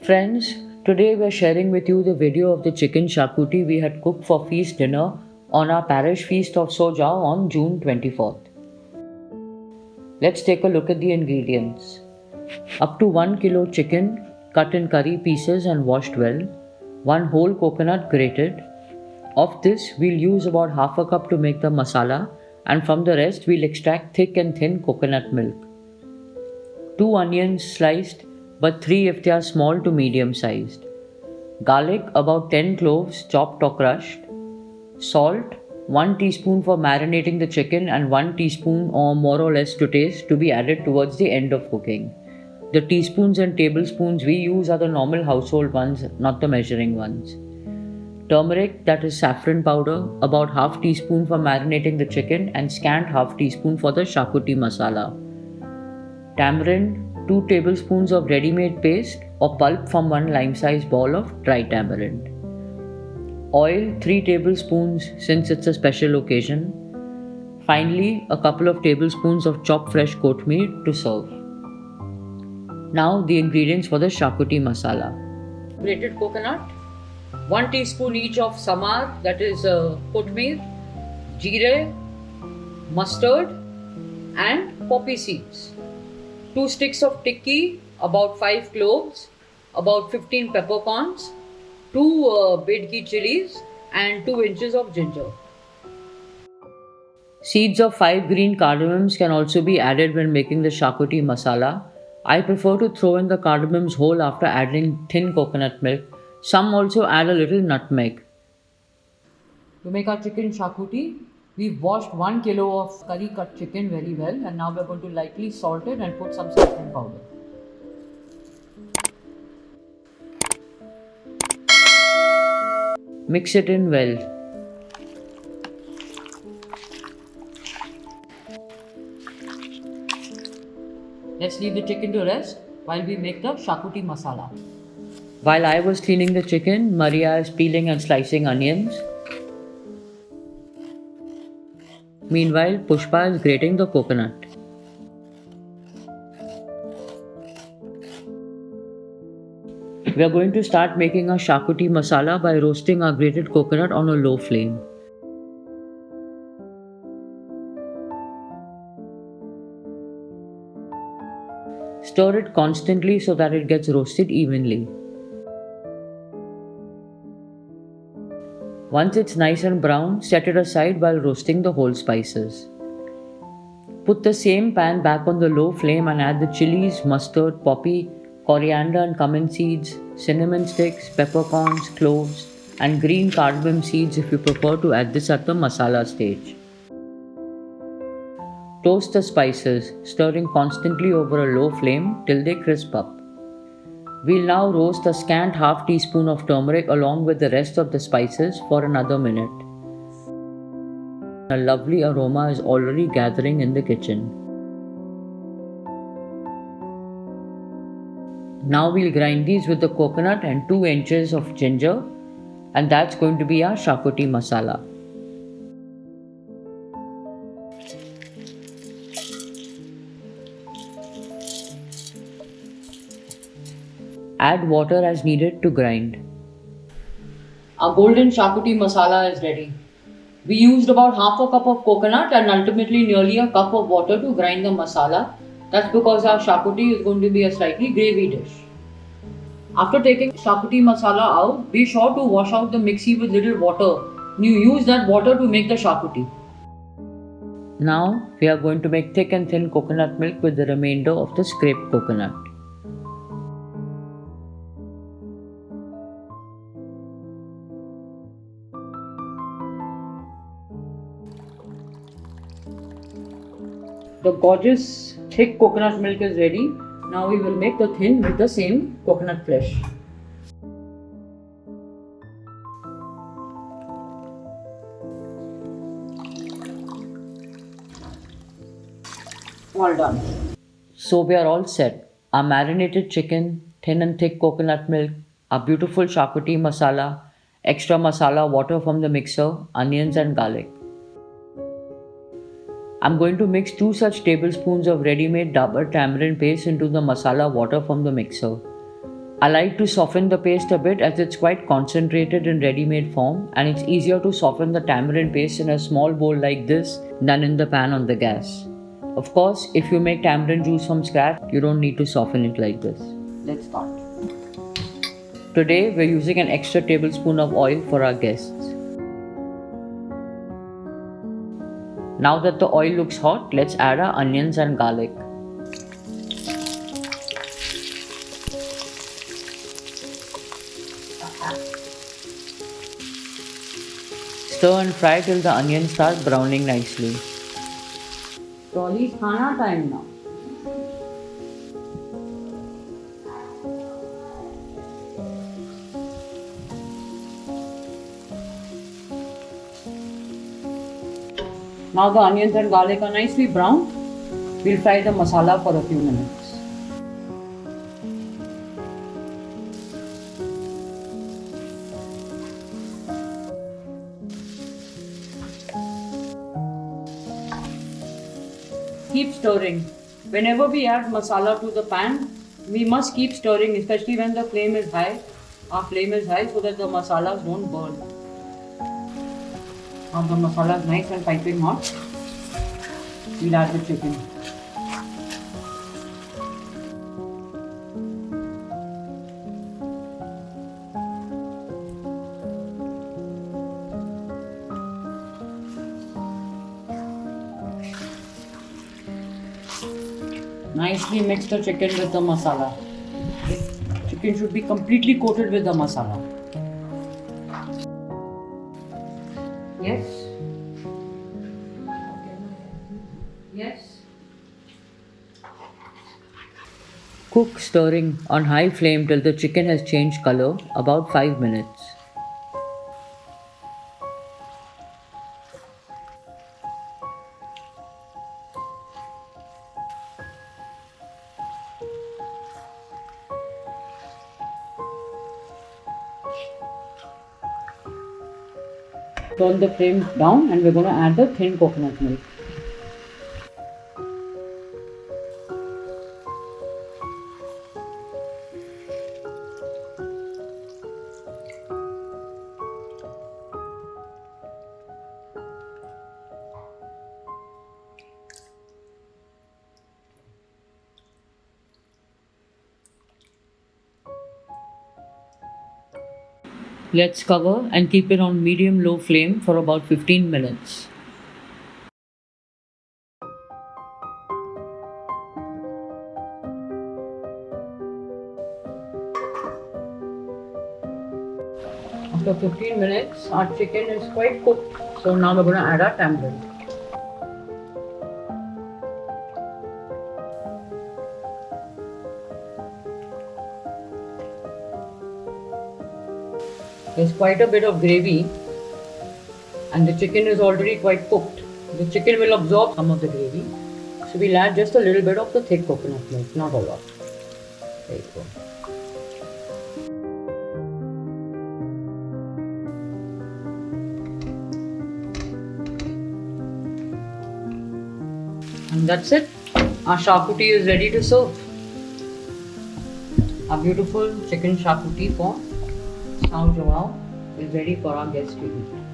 Friends, today we're sharing with you the video of the chicken xacuti we had cooked for feast dinner on our parish feast of Sao Joao on June 24th. Let's take a look at the ingredients. Up to 1 kilo chicken cut in curry pieces and washed well, 1 whole coconut grated. Of this, we'll use about half a cup to make the masala, and from the rest we'll extract thick and thin coconut milk. 2 onions sliced, but 3 if they are small to medium sized. Garlic, about 10 cloves chopped or crushed. Salt, 1 teaspoon for marinating the chicken and 1 teaspoon or more or less to taste to be added towards the end of cooking. The teaspoons and tablespoons we use are the normal household ones, not the measuring ones. Turmeric, that is saffron powder, about half teaspoon for marinating the chicken and scant half teaspoon for the xacuti masala. Tamarind, 2 tablespoons of ready-made paste or pulp from 1 lime-sized ball of dry tamarind. Oil, 3 tablespoons since it's a special occasion. Finally, a couple of tablespoons of chopped fresh goat meat to serve. Now the ingredients for the xacuti masala. Grated coconut, 1 teaspoon each of samar, that is kothmir, jeera, mustard and poppy seeds. 2 sticks of tikki, about 5 cloves, about 15 peppercorns, 2 bidki chilies and 2 inches of ginger. Seeds of 5 green cardamoms can also be added when making the xacuti masala. I prefer to throw in the cardamoms whole after adding thin coconut milk. Some also add a little nutmeg. To make our chicken xacuti, we've washed 1 kilo of curry cut chicken very well, and now we're going to lightly salt it and put some saffron powder. Mix it in well. Let's leave the chicken to rest while we make the xacuti masala. While I was cleaning the chicken, Maria is peeling and slicing onions. Meanwhile, Pushpa is grating the coconut. We are going to start making our xacuti masala by roasting our grated coconut on a low flame. Stir it constantly so that it gets roasted evenly. Once it's nice and brown, set it aside while roasting the whole spices. Put the same pan back on the low flame and add the chilies, mustard, poppy, coriander and cumin seeds, cinnamon sticks, peppercorns, cloves, and green cardamom seeds if you prefer to add this at the masala stage. Toast the spices, stirring constantly over a low flame till they crisp up. We'll now roast a scant half teaspoon of turmeric along with the rest of the spices for another minute. A lovely aroma is already gathering in the kitchen. Now we'll grind these with the coconut and 2 inches of ginger, and that's going to be our xacuti masala. Add water as needed to grind. Our golden xacuti masala is ready. We used about half a cup of coconut and ultimately nearly a cup of water to grind the masala. That's because our xacuti is going to be a slightly gravy dish. After taking xacuti masala out, be sure to wash out the mixie with little water. You use that water to make the xacuti. Now we are going to make thick and thin coconut milk with the remainder of the scraped coconut. The gorgeous thick coconut milk is ready. Now we will make the thin with the same coconut flesh. All done. So we are all set. Our marinated chicken, thin and thick coconut milk, our beautiful xacuti masala, extra masala water from the mixer, onions and garlic. I'm going to mix 2 such tablespoons of ready-made dabur tamarind paste into the masala water from the mixer. I like to soften the paste a bit as it's quite concentrated in ready-made form, and it's easier to soften the tamarind paste in a small bowl like this than in the pan on the gas. Of course, if you make tamarind juice from scratch, you don't need to soften it like this. Let's start. Today, we're using an extra tablespoon of oil for our guests. Now that the oil looks hot, let's add our onions and garlic. Stir and fry till the onions start browning nicely. Dolly's khana time now. Now the onions and garlic are nicely browned. We'll fry the masala for a few minutes. Keep stirring. Whenever we add masala to the pan, we must keep stirring, especially when the flame is high. Our flame is high so that the masalas don't burn. Now the masala is nice and piping hot. We'll add the chicken. Nicely mix the chicken with the masala. Chicken should be completely coated with the masala. Yes. Yes. Cook stirring on high flame till the chicken has changed color, about 5 minutes. Turn the flame down and we're going to add the thin coconut milk. Let's cover and keep it on medium-low flame for about 15 minutes. After 15 minutes, our chicken is quite cooked. So now we're going to add our tamarind. There's quite a bit of gravy and the chicken is already quite cooked. The chicken will absorb some of the gravy. So we'll add just a little bit of the thick coconut milk, not a lot. There you go. And that's it. Our xacuti is ready to serve. Our beautiful chicken xacuti for Sao Joao is ready for our guests to eat.